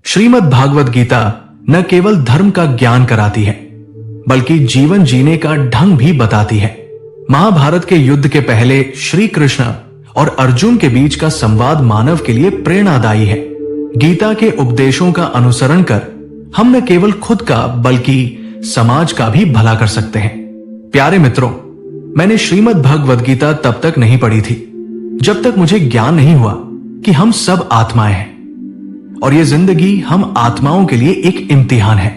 श्रीमद् भागवत गीता न केवल धर्म का ज्ञान कराती है, बल्कि जीवन जीने का ढंग भी बताती है। महाभारत के युद्ध के पहले श्री कृष्ण और अर्जुन के बीच का संवाद मानव के लिए प्रेरणादायी है। गीता के उपदेशों का अनुसरण कर हम न केवल खुद का बल्कि समाज का भी भला कर सकते हैं। प्यारे मित्रों, मैंने श्रीमद् भगवद गीता तब तक नहीं पढ़ी थी जब तक मुझे ज्ञान नहीं हुआ कि हम सब आत्माएं हैं और ये जिंदगी हम आत्माओं के लिए एक इम्तिहान है।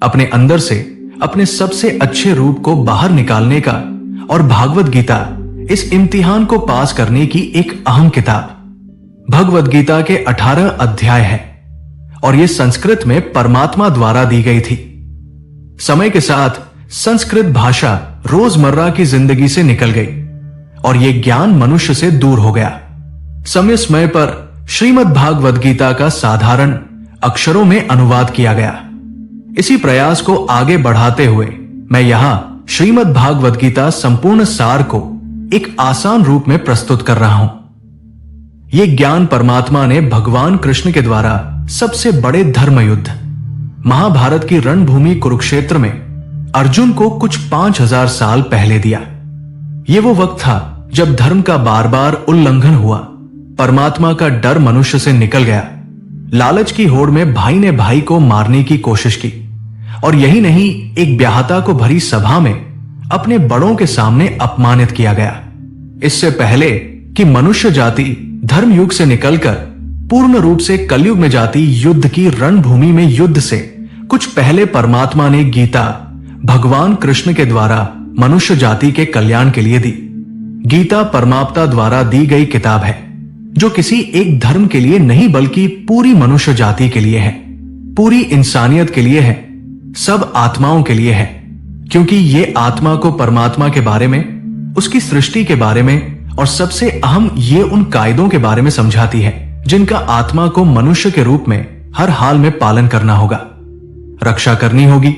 अपने अंदर से अपने सबसे अच्छे रूप को बाहर निकालने का और भागवत गीता इस इम्तिहान को पास करने की एक अहम किताब। भगवत गीता के 18 अध्याय हैं और ये संस्कृत में परमात्मा द्वारा दी गई थी। समय के साथ संस्कृत भाषा रोजमर्रा की जिंदगी से निकल गई और ये ज्ञान मनुष्य से दूर हो गया। समय समय पर श्रीमद् भागवत गीता का साधारण अक्षरों में अनुवाद किया गया। इसी प्रयास को आगे बढ़ाते हुए मैं यहां श्रीमद् भागवत गीता संपूर्ण सार को एक आसान रूप में प्रस्तुत कर रहा हूं। यह ज्ञान परमात्मा ने भगवान कृष्ण के द्वारा सबसे बड़े धर्म युद्ध महाभारत की रणभूमि कुरुक्षेत्र में अर्जुन को कुछ 5000 साल पहले दिया। यह वो वक्त था जब धर्म का बार बार उल्लंघन हुआ, परमात्मा का डर मनुष्य से निकल गया। लालच की होड़ में भाई ने भाई को मारने की कोशिश की और यही नहीं, एक ब्याहता को भरी सभा में अपने बड़ों के सामने अपमानित किया गया। इससे पहले कि मनुष्य जाति धर्म युग से निकलकर पूर्ण रूप से कलयुग में जाती युद्ध की रणभूमि में युद्ध से कुछ पहले परमात्मा ने गीता भगवान कृष्ण के द्वारा मनुष्य जाति के कल्याण के लिए दी। गीता परमात्मा द्वारा दी गई किताब है जो किसी एक धर्म के लिए नहीं बल्कि पूरी मनुष्य जाति के लिए है, पूरी इंसानियत के लिए है, सब आत्माओं के लिए है। क्योंकि ये आत्मा को परमात्मा के बारे में, उसकी सृष्टि के बारे में और सबसे अहम ये उन कायदों के बारे में समझाती है जिनका आत्मा को मनुष्य के रूप में हर हाल में पालन करना होगा, रक्षा करनी होगी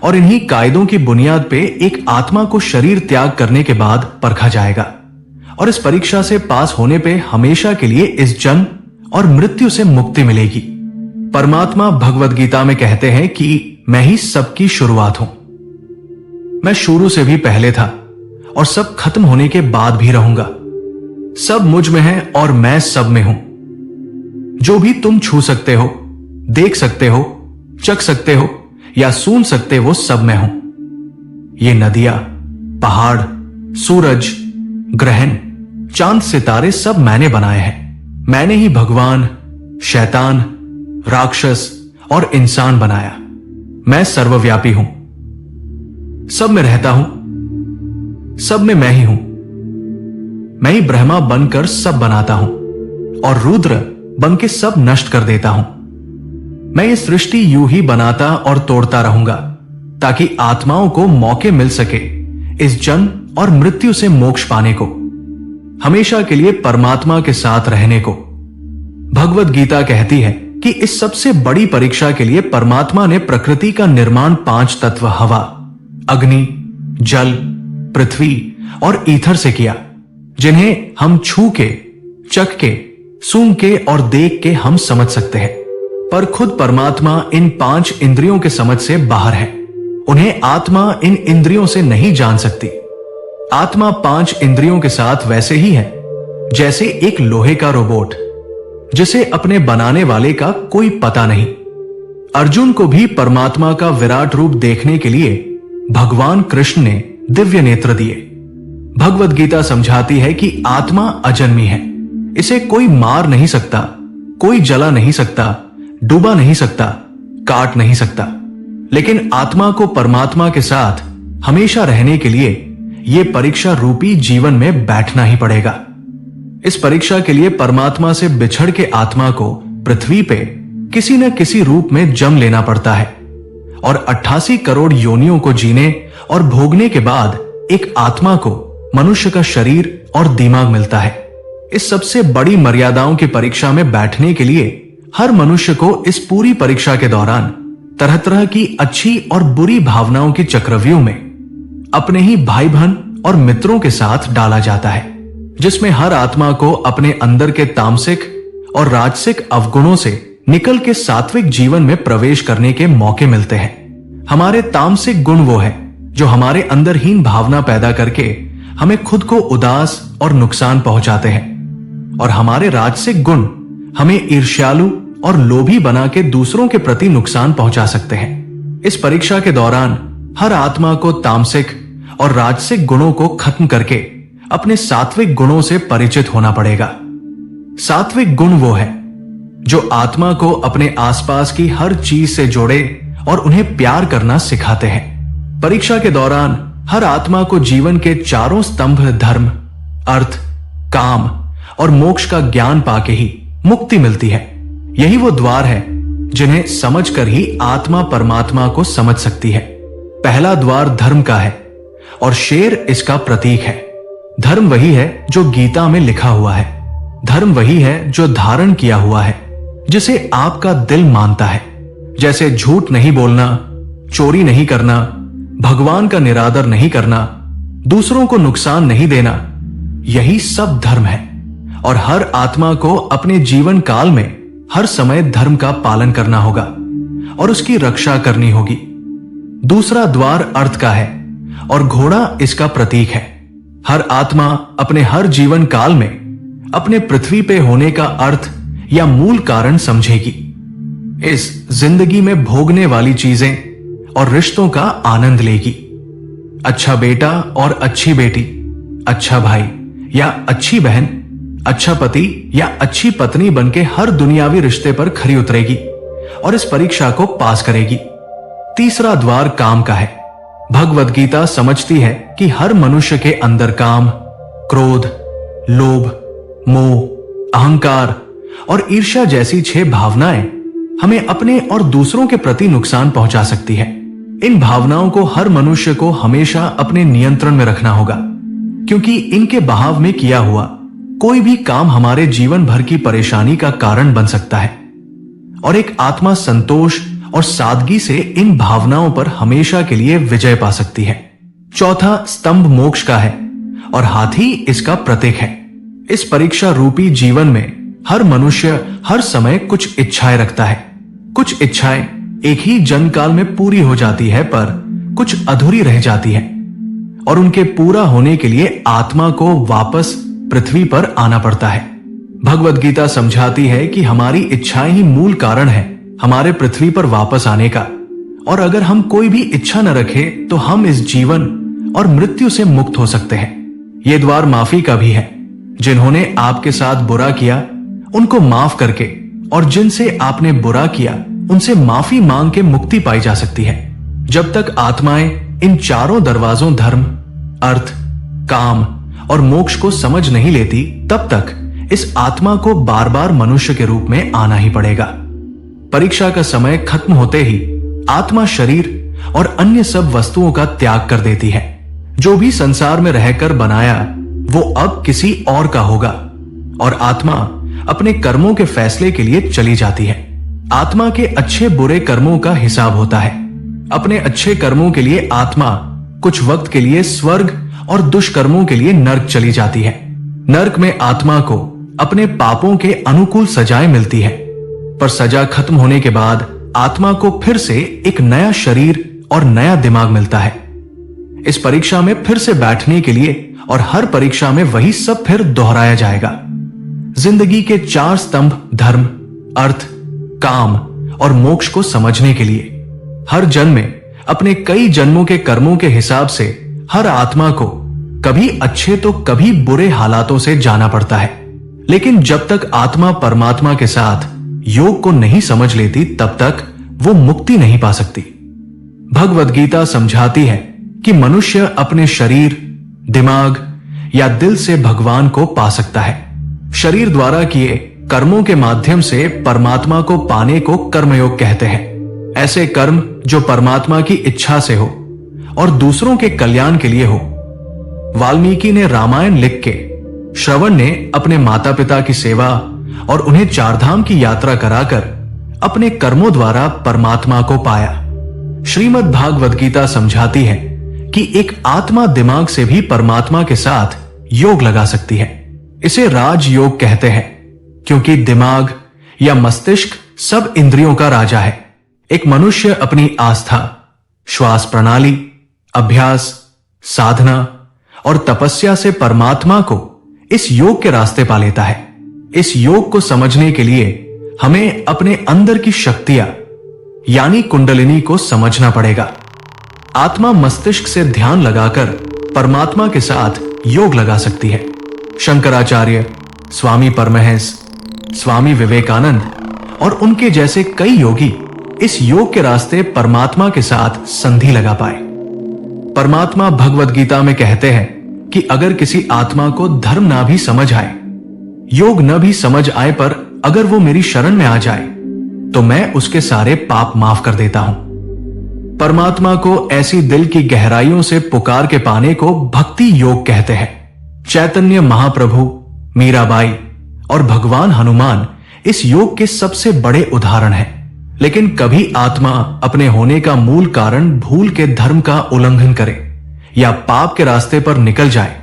और इन्हीं कायदों की बुनियाद पे एक आत्मा को शरीर त्याग करने के बाद परखा जाएगा और इस परीक्षा से पास होने पे हमेशा के लिए इस जन्म और मृत्यु से मुक्ति मिलेगी। परमात्मा भगवद गीता में कहते हैं कि मैं ही सबकी शुरुआत हूं। मैं शुरू से भी पहले था और सब खत्म होने के बाद भी रहूंगा। सब मुझ में है और मैं सब में हूं। जो भी तुम छू सकते हो, देख सकते हो, चख सकते हो या सुन सकते हो, सब मैं हूं। ये नदियां, पहाड़, सूरज, ग्रहण, चांद, सितारे सब मैंने बनाए हैं। मैंने ही भगवान, शैतान, राक्षस और इंसान बनाया। मैं सर्वव्यापी हूं, सब में रहता हूं, सब में मैं ही हूं। मैं ही ब्रह्मा बनकर सब बनाता हूं और रुद्र बन के सब नष्ट कर देता हूं। मैं ये सृष्टि यूं ही बनाता और तोड़ता रहूंगा ताकि आत्माओं को मौके मिल सके इस जन्म और मृत्यु से मोक्ष पाने को, हमेशा के लिए परमात्मा के साथ रहने को। भगवद गीता कहती है कि इस सबसे बड़ी परीक्षा के लिए परमात्मा ने प्रकृति का निर्माण 5 तत्व हवा, अग्नि, जल, पृथ्वी और ईथर से किया, जिन्हें हम छू के, चख के, सूंघ के और देख के हम समझ सकते हैं। पर खुद परमात्मा इन 5 इंद्रियों के समझ से बाहर है। उन्हें आत्मा इन इंद्रियों से नहीं जान सकती। आत्मा 5 इंद्रियों के साथ वैसे ही है जैसे एक लोहे का रोबोट जिसे अपने बनाने वाले का कोई पता नहीं। अर्जुन को भी परमात्मा का विराट रूप देखने के लिए भगवान कृष्ण ने दिव्य नेत्र दिए। भगवद गीता समझाती है कि आत्मा अजन्मी है, इसे कोई मार नहीं सकता, कोई जला नहीं सकता, डुबा नहीं सकता, काट नहीं सकता। लेकिन आत्मा को परमात्मा के साथ हमेशा रहने के लिए यह परीक्षा रूपी जीवन में बैठना ही पड़ेगा। इस परीक्षा के लिए परमात्मा से बिछड़ के आत्मा को पृथ्वी पे किसी न किसी रूप में जन्म लेना पड़ता है और 88 करोड़ योनियों को जीने और भोगने के बाद एक आत्मा को मनुष्य का शरीर और दिमाग मिलता है। इस सबसे बड़ी मर्यादाओं की परीक्षा में बैठने के लिए हर मनुष्य को इस पूरी परीक्षा के दौरान तरह तरह की अच्छी और बुरी भावनाओं की चक्रव्यूह में अपने ही भाई बहन और मित्रों के साथ डाला जाता है, जिसमें हर आत्मा को अपने अंदर के तामसिक और राजसिक अवगुणों से निकल के सात्विक जीवन में प्रवेश करने के मौके मिलते हैं। हमारे तामसिक गुण वो है जो हमारे अंदर हीन भावना पैदा करके हमें खुद को उदास और नुकसान पहुंचाते हैं, और हमारे राजसिक गुण हमें ईर्ष्यालु और लोभी बना के दूसरों के प्रति नुकसान पहुंचा सकते हैं। इस परीक्षा के दौरान हर आत्मा को तामसिक और राजसिक गुणों को खत्म करके अपने सात्विक गुणों से परिचित होना पड़ेगा। सात्विक गुण वो है जो आत्मा को अपने आसपास की हर चीज से जोड़े और उन्हें प्यार करना सिखाते हैं। परीक्षा के दौरान हर आत्मा को जीवन के चारों स्तंभ धर्म, अर्थ, काम और मोक्ष का ज्ञान पाके ही मुक्ति मिलती है। यही वो द्वार है जिन्हें समझकर ही आत्मा परमात्मा को समझ सकती है। पहला द्वार धर्म का है और शेर इसका प्रतीक है। धर्म वही है जो गीता में लिखा हुआ है। धर्म वही है जो धारण किया हुआ है, जिसे आपका दिल मानता है। जैसे झूठ नहीं बोलना, चोरी नहीं करना, भगवान का निरादर नहीं करना, दूसरों को नुकसान नहीं देना, यही सब धर्म है। और हर आत्मा को अपने जीवन काल में हर समय धर्म का पालन करना होगा और उसकी रक्षा करनी होगी। दूसरा द्वार अर्थ का है और घोड़ा इसका प्रतीक है। हर आत्मा अपने हर जीवन काल में अपने पृथ्वी पे होने का अर्थ या मूल कारण समझेगी। इस जिंदगी में भोगने वाली चीजें और रिश्तों का आनंद लेगी। अच्छा बेटा और अच्छी बेटी, अच्छा भाई या अच्छी बहन, अच्छा पति या अच्छी पत्नी बनके हर दुनियावी रिश्ते पर खरी उतरेगी और इस परीक्षा को पास करेगी। तीसरा द्वार काम का है। भगवद गीता समझती है कि हर मनुष्य के अंदर काम, क्रोध, लोभ, मोह, अहंकार और ईर्ष्या जैसी 6 भावनाएं हमें अपने और दूसरों के प्रति नुकसान पहुंचा सकती है। इन भावनाओं को हर मनुष्य को हमेशा अपने नियंत्रण में रखना होगा, क्योंकि इनके बहाव में किया हुआ कोई भी काम हमारे जीवन भर की परेशानी का कारण बन सकता है। और एक आत्मा संतोष और सादगी से इन भावनाओं पर हमेशा के लिए विजय पा सकती है। चौथा स्तंभ मोक्ष का है और हाथी इसका प्रतीक है। इस परीक्षा रूपी जीवन में हर मनुष्य हर समय कुछ इच्छाएं रखता है। कुछ इच्छाएं एक ही जन्म काल में पूरी हो जाती है, पर कुछ अधूरी रह जाती है और उनके पूरा होने के लिए आत्मा को वापस पृथ्वी पर आना पड़ता है। भगवद गीता समझाती है कि हमारी इच्छाएं ही मूल कारण है हमारे पृथ्वी पर वापस आने का, और अगर हम कोई भी इच्छा न रखें तो हम इस जीवन और मृत्यु से मुक्त हो सकते हैं। ये द्वार माफी का भी है। जिन्होंने आपके साथ बुरा किया उनको माफ करके और जिनसे आपने बुरा किया उनसे माफी मांग के मुक्ति पाई जा सकती है। जब तक आत्माएं इन चारों दरवाजों धर्म, अर्थ, काम और मोक्ष को समझ नहीं लेती, तब तक इस आत्मा को बार बार मनुष्य के रूप में आना ही पड़ेगा। परीक्षा का समय खत्म होते ही आत्मा शरीर और अन्य सब वस्तुओं का त्याग कर देती है। जो भी संसार में रहकर बनाया वो अब किसी और का होगा और आत्मा अपने कर्मों के फैसले के लिए चली जाती है। आत्मा के अच्छे बुरे कर्मों का हिसाब होता है। अपने अच्छे कर्मों के लिए आत्मा कुछ वक्त के लिए स्वर्ग और दुष्कर्मों के लिए नर्क चली जाती है। नर्क में आत्मा को अपने पापों के अनुकूल सजाएं मिलती है, पर सजा खत्म होने के बाद आत्मा को फिर से एक नया शरीर और नया दिमाग मिलता है। इस परीक्षा में फिर से बैठने के लिए और हर परीक्षा में वही सब फिर दोहराया जाएगा। जिंदगी के 4 स्तंभ धर्म, अर्थ, काम और मोक्ष को समझने के लिए हर जन्म में अपने कई जन्मों के कर्मों के हिसाब से हर आत्मा को कभी अच्छे तो कभी बुरे हालातों से जाना पड़ता है। लेकिन जब तक आत्मा परमात्मा के साथ योग को नहीं समझ लेती, तब तक वो मुक्ति नहीं पा सकती। भगवद गीता समझाती है कि मनुष्य अपने शरीर, दिमाग या दिल से भगवान को पा सकता है। शरीर द्वारा किए कर्मों के माध्यम से परमात्मा को पाने को कर्मयोग कहते हैं। ऐसे कर्म जो परमात्मा की इच्छा से हो और दूसरों के कल्याण के लिए हो। वाल्मीकि ने रामायण लिख के, श्रवण ने अपने माता पिता की सेवा और उन्हें 4 धाम की यात्रा कराकर अपने कर्मों द्वारा परमात्मा को पाया। श्रीमद् भागवत गीता समझाती है कि एक आत्मा दिमाग से भी परमात्मा के साथ योग लगा सकती है। इसे राज योग कहते हैं, क्योंकि दिमाग या मस्तिष्क सब इंद्रियों का राजा है। एक मनुष्य अपनी आस्था, श्वास प्रणाली, अभ्यास, साधना और तपस्या से परमात्मा को इस योग के रास्ते पा लेता है। इस योग को समझने के लिए हमें अपने अंदर की शक्तियां यानी कुंडलिनी को समझना पड़ेगा। आत्मा मस्तिष्क से ध्यान लगाकर परमात्मा के साथ योग लगा सकती है। शंकराचार्य, स्वामी परमहंस, स्वामी विवेकानंद और उनके जैसे कई योगी इस योग के रास्ते परमात्मा के साथ संधि लगा पाए। परमात्मा भगवद गीता में कहते हैं कि अगर किसी आत्मा को धर्म ना भी समझ आए, योग न भी समझ आए, पर अगर वो मेरी शरण में आ जाए तो मैं उसके सारे पाप माफ कर देता हूं। परमात्मा को ऐसी दिल की गहराइयों से पुकार के पाने को भक्ति योग कहते हैं। चैतन्य महाप्रभु, मीराबाई और भगवान हनुमान इस योग के सबसे बड़े उदाहरण हैं। लेकिन कभी आत्मा अपने होने का मूल कारण भूल के धर्म का उल्लंघन करे या पाप के रास्ते पर निकल जाए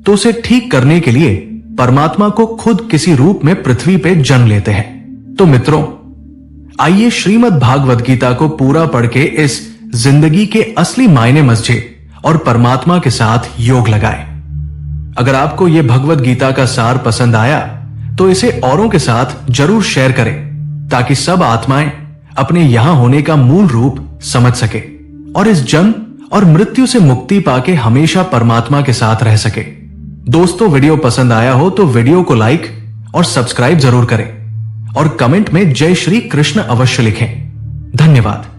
तो उसे ठीक करने के लिए परमात्मा को खुद किसी रूप में पृथ्वी पे जन्म लेते हैं। तो मित्रों, आइए श्रीमद् भागवत गीता को पूरा पढ़ के इस जिंदगी के असली मायने समझे और परमात्मा के साथ योग लगाएं। अगर आपको यह भगवत गीता का सार पसंद आया तो इसे औरों के साथ जरूर शेयर करें ताकि सब आत्माएं अपने यहां होने का मूल रूप समझ सके और इस जन्म और मृत्यु से मुक्ति पाके हमेशा परमात्मा के साथ रह सके। दोस्तों, वीडियो पसंद आया हो तो वीडियो को लाइक और सब्सक्राइब जरूर करें और कमेंट में जय श्री कृष्ण अवश्य लिखें। धन्यवाद।